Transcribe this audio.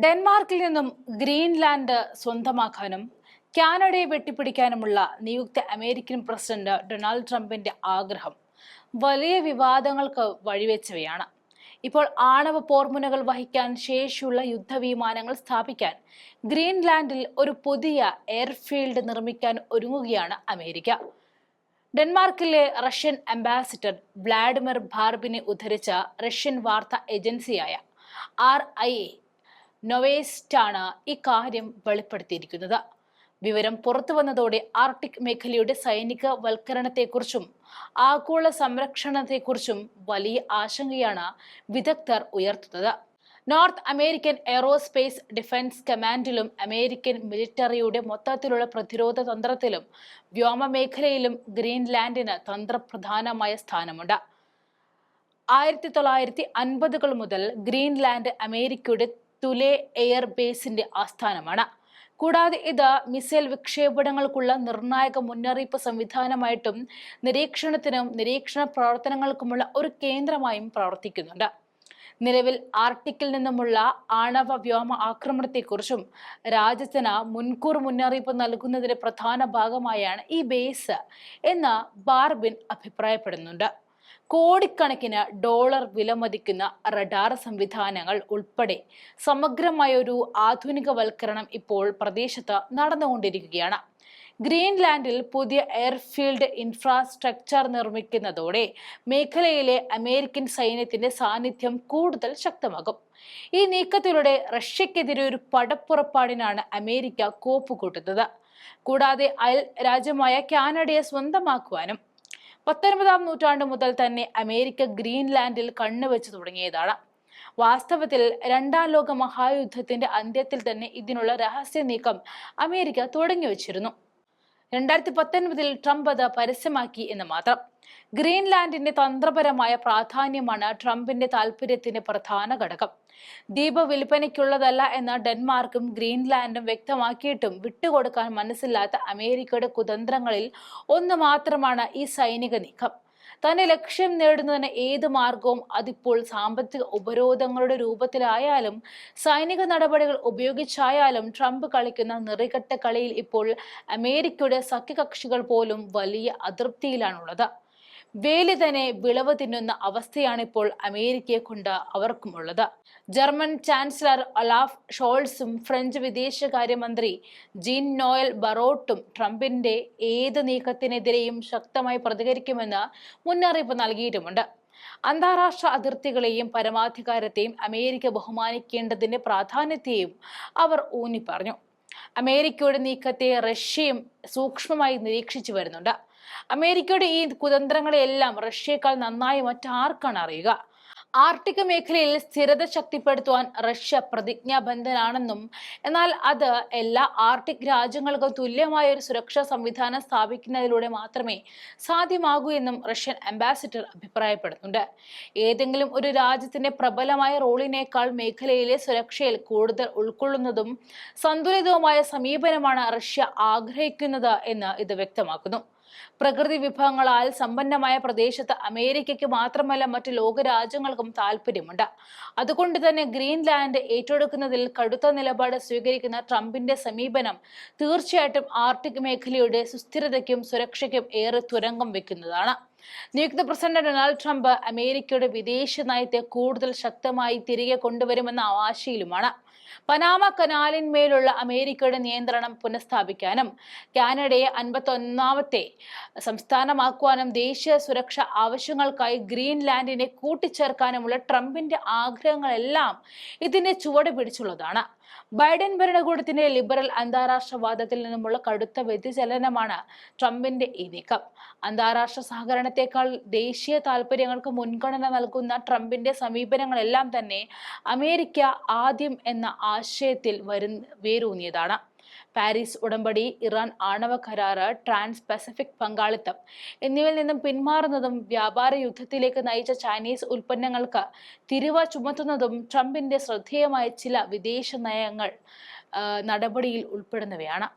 ഡെൻമാർക്കിൽ നിന്നും ഗ്രീൻലാൻഡ് സ്വന്തമാക്കാനും കാനഡയെ വെട്ടിപ്പിടിക്കാനുമുള്ള നിയുക്ത American president Donald ട്രംപിന്റെ ആഗ്രഹം വലിയ വിവാദങ്ങൾക്ക് വഴിവെച്ചവയാണ്. ഇപ്പോൾ ആണവ പോർമുനകൾ വഹിക്കാൻ ശേഷിയുള്ള യുദ്ധവിമാനങ്ങൾ സ്ഥാപിക്കാൻ ഗ്രീൻലാൻഡിൽ ഒരു പുതിയ എയർഫീൽഡ് നിർമ്മിക്കാൻ ഒരുങ്ങുകയാണ് അമേരിക്ക. ഡെൻമാർക്കിലെ റഷ്യൻ അംബാസിഡർ വ്ളാഡിമിർ ബാർബിനെ ഉദ്ധരിച്ച റഷ്യൻ വാർത്താ ഏജൻസിയായ RIA നൊവേസ്റ്റാണ് ഇക്കാര്യം വെളിപ്പെടുത്തിയിരിക്കുന്നത്. വിവരം പുറത്തു വന്നതോടെ ആർട്ടിക് മേഖലയുടെ സൈനിക വൽക്കരണത്തെക്കുറിച്ചും ആഗോള സംരക്ഷണത്തെക്കുറിച്ചും വലിയ ആശങ്കയാണ് വിദഗ്ധർ ഉയർത്തുന്നത്. നോർത്ത് അമേരിക്കൻ എയറോസ്പേസ് ഡിഫൻസ് കമാൻഡിലും അമേരിക്കൻ മിലിറ്ററിയുടെ മൊത്തത്തിലുള്ള പ്രതിരോധ തന്ത്രത്തിലും വ്യോമമേഖലയിലും ഗ്രീൻലാൻഡിന് തന്ത്രപ്രധാനമായ സ്ഥാനമുണ്ട്. 1950 മുതൽ ഗ്രീൻലാൻഡ് അമേരിക്കയുടെ തുലെ എയർ ബേസിന്റെ ആസ്ഥാനമാണ്. കൂടാതെ ഇത് മിസൈൽ വിക്ഷേപണങ്ങൾക്കുള്ള നിർണായക മുന്നറിയിപ്പ് സംവിധാനമായിട്ടും നിരീക്ഷണത്തിനും നിരീക്ഷണ പ്രവർത്തനങ്ങൾക്കുമുള്ള ഒരു കേന്ദ്രമായും പ്രവർത്തിക്കുന്നുണ്ട്. നിലവിൽ ആർട്ടിക്കിൽ നിന്നുമുള്ള ആണവ വ്യോമ ആക്രമണത്തെക്കുറിച്ചും രാജ്യത്തിന് മുൻകൂർ മുന്നറിയിപ്പ് നൽകുന്നതിന്റെ പ്രധാന ഭാഗമായാണ് ഈ ബേസ് എന്ന് ബാർബിൻ അഭിപ്രായപ്പെടുന്നുണ്ട്. കോടിക്കണക്കിന് ഡോളർ വിലമതിക്കുന്ന റഡാർ സംവിധാനങ്ങൾ ഉൾപ്പെടെ സമഗ്രമായ ഒരു ആധുനികവൽക്കരണം ഇപ്പോൾ പ്രദേശത്ത് നടന്നുകൊണ്ടിരിക്കുകയാണ്. ഗ്രീൻലാൻഡിൽ പുതിയ എയർഫീൽഡ് ഇൻഫ്രാസ്ട്രക്ചർ നിർമ്മിക്കുന്നതോടെ മേഖലയിലെ അമേരിക്കൻ സൈന്യത്തിന്റെ സാന്നിധ്യം കൂടുതൽ ശക്തമാകും. ഈ നീക്കത്തിലൂടെ റഷ്യക്കെതിരെ ഒരു പടപ്പുറപ്പാടിനാണ് അമേരിക്ക കോപ്പുകൂട്ടുന്നത്. കൂടാതെ അയൽ രാജ്യമായ കാനഡയെ സ്വന്തമാക്കുവാനും 19ാം നൂറ്റാണ്ട് മുതൽ തന്നെ അമേരിക്ക ഗ്രീൻലാൻഡിൽ കണ്ണുവെച്ച് തുടങ്ങിയതാണ്. വാസ്തവത്തിൽ രണ്ടാം ലോക മഹായുദ്ധത്തിന്റെ അന്ത്യത്തിൽ തന്നെ ഇതിനുള്ള രഹസ്യ നീക്കം അമേരിക്ക തുടങ്ങിവെച്ചിരുന്നു. 2019 ട്രംപ് അത് പരസ്യമാക്കി എന്ന് മാത്രം. ഗ്രീൻലാൻഡിന്റെ തന്ത്രപരമായ പ്രാധാന്യമാണ് ട്രംപിന്റെ താൽപര്യത്തിന്റെ പ്രധാന ഘടകം. ദ്വീപ് വിൽപ്പനയ്ക്കുള്ളതല്ല എന്ന് ഡെൻമാർക്കും ഗ്രീൻലാൻഡും വ്യക്തമാക്കിയിട്ടും വിട്ടുകൊടുക്കാൻ മനസ്സില്ലാത്ത അമേരിക്കയുടെ കുതന്ത്രങ്ങളിൽ ഒന്ന് മാത്രമാണ് ഈ സൈനിക നീക്കം. തന്റെ ലക്ഷ്യം നേടുന്നതിന് ഏത് മാർഗവും, അതിപ്പോൾ സാമ്പത്തിക ഉപരോധങ്ങളുടെ രൂപത്തിലായാലും സൈനിക നടപടികൾ ഉപയോഗിച്ചായാലും ട്രംപ് കളിക്കുന്ന നിറികെട്ട കളിയിൽ ഇപ്പോൾ അമേരിക്കയുടെ സഖ്യകക്ഷികൾ പോലും വലിയ അതൃപ്തിയിലാണുള്ളത്. വേലി തന്നെ വിളവ് തിന്നുന്ന അവസ്ഥയാണിപ്പോൾ അമേരിക്കയെ കൊണ്ട് അവർക്കുമുള്ളത്. ജർമ്മൻ ചാൻസലർ ഒലാഫ് ഷോൾസും ഫ്രഞ്ച് വിദേശകാര്യമന്ത്രി ജീൻ നോയൽ ബറോട്ടും ട്രംപിന്റെ ഏത് നീക്കത്തിനെതിരെയും ശക്തമായി പ്രതികരിക്കുമെന്ന് മുന്നറിയിപ്പ് നൽകിയിട്ടുമുണ്ട്. അന്താരാഷ്ട്ര അതിർത്തികളെയും പരമാധികാരത്തെയും അമേരിക്ക ബഹുമാനിക്കേണ്ടതിന്റെ പ്രാധാന്യത്തെയും അവർ ഊന്നിപ്പറഞ്ഞു. അമേരിക്കയുടെ നീക്കത്തെ റഷ്യയും സൂക്ഷ്മമായി നിരീക്ഷിച്ചു വരുന്നുണ്ട്. അമേരിക്കയുടെ ഈ കുതന്ത്രങ്ങളെല്ലാം റഷ്യയേക്കാൾ നന്നായി മറ്റാർക്കാണ് അറിയുക? ആർട്ടിക് മേഖലയിൽ സ്ഥിരത ശക്തിപ്പെടുത്തുവാൻ റഷ്യ പ്രതിജ്ഞാബദ്ധനാണെന്നും എന്നാൽ അത് എല്ലാ ആർട്ടിക് രാജ്യങ്ങൾക്കും തുല്യമായ ഒരു സുരക്ഷാ സംവിധാനം സ്ഥാപിക്കുന്നതിലൂടെ മാത്രമേ സാധ്യമാകൂ എന്നും റഷ്യൻ അംബാസിഡർ അഭിപ്രായപ്പെടുന്നുണ്ട്. ഏതെങ്കിലും ഒരു രാജ്യത്തിന്റെ പ്രബലമായ റോളിനേക്കാൾ മേഖലയിലെ സുരക്ഷയിൽ കൂടുതൽ ഉൾക്കൊള്ളുന്നതും സന്തുലിതവുമായ സമീപനമാണ് റഷ്യ ആഗ്രഹിക്കുന്നത് എന്ന് ഇത് വ്യക്തമാക്കുന്നു. പ്രകൃതി വിഭവങ്ങളാൽ സമ്പന്നമായ പ്രദേശത്ത് അമേരിക്കയ്ക്ക് മാത്രമല്ല മറ്റ് ലോകരാജ്യങ്ങൾക്കും താല്പര്യമുണ്ട്. അതുകൊണ്ട് തന്നെ ഗ്രീൻലാൻഡ് ഏറ്റെടുക്കുന്നതിൽ കടുത്ത നിലപാട് സ്വീകരിക്കുന്ന ട്രംപിന്റെ സമീപനം തീർച്ചയായിട്ടും ആർട്ടിക് മേഖലയുടെ സുസ്ഥിരതയ്ക്കും സുരക്ഷയ്ക്കും ഏറെ തുരങ്കം വെക്കുന്നതാണ്. നിയുക്ത പ്രസിഡന്റ് ഡൊണാൾഡ് ട്രംപ് അമേരിക്കയുടെ വിദേശ നയത്തെ കൂടുതൽ ശക്തമായി തിരികെ കൊണ്ടുവരുമെന്ന ആശയിലുമാണ്. പനാമ കനാലിന്മേലുള്ള അമേരിക്കയുടെ നിയന്ത്രണം പുനഃസ്ഥാപിക്കാനും കാനഡയെ 51ാമത്തെ സംസ്ഥാനമാക്കുവാനും ദേശീയ സുരക്ഷാ ആവശ്യങ്ങൾക്കായി ഗ്രീൻലാൻഡിനെ കൂട്ടിച്ചേർക്കാനുമുള്ള ട്രംപിന്റെ ആഗ്രഹങ്ങളെല്ലാം ഇതിന്റെ ചുവട് പിടിച്ചുള്ളതാണ്. ബൈഡൻ ഭരണകൂടത്തിന്റെ ലിബറൽ അന്താരാഷ്ട്രവാദത്തിൽ നിന്നുമുള്ള കടുത്ത വ്യതിചലനമാണ് ട്രംപിന്റെ ഈ നീക്കം. അന്താരാഷ്ട്ര സഹകരണത്തെക്കാൾ ദേശീയ താൽപര്യങ്ങൾക്ക് മുൻഗണന നൽകുന്ന ട്രംപിന്റെ സമീപനങ്ങളെല്ലാം തന്നെ അമേരിക്ക ആദ്യം എന്ന ആശയത്തിൽ വേരൂന്നിയതാണ്. പാരീസ് ഉടമ്പടി, ഇറാൻ ആണവ കരാറ്, ട്രാൻസ് പസഫിക് പങ്കാളിത്തം എന്നിവയിൽ നിന്നും പിന്മാറുന്നതും വ്യാപാര യുദ്ധത്തിലേക്ക് നയിച്ച ചൈനീസ് ഉൽപ്പന്നങ്ങൾക്ക് തിരിവ ചുമത്തുന്നതും ട്രംപിന്റെ ശ്രദ്ധേയമായ ചില വിദേശ നയങ്ങൾ നടപടിയിൽ ഉൾപ്പെടുന്നവയാണ്.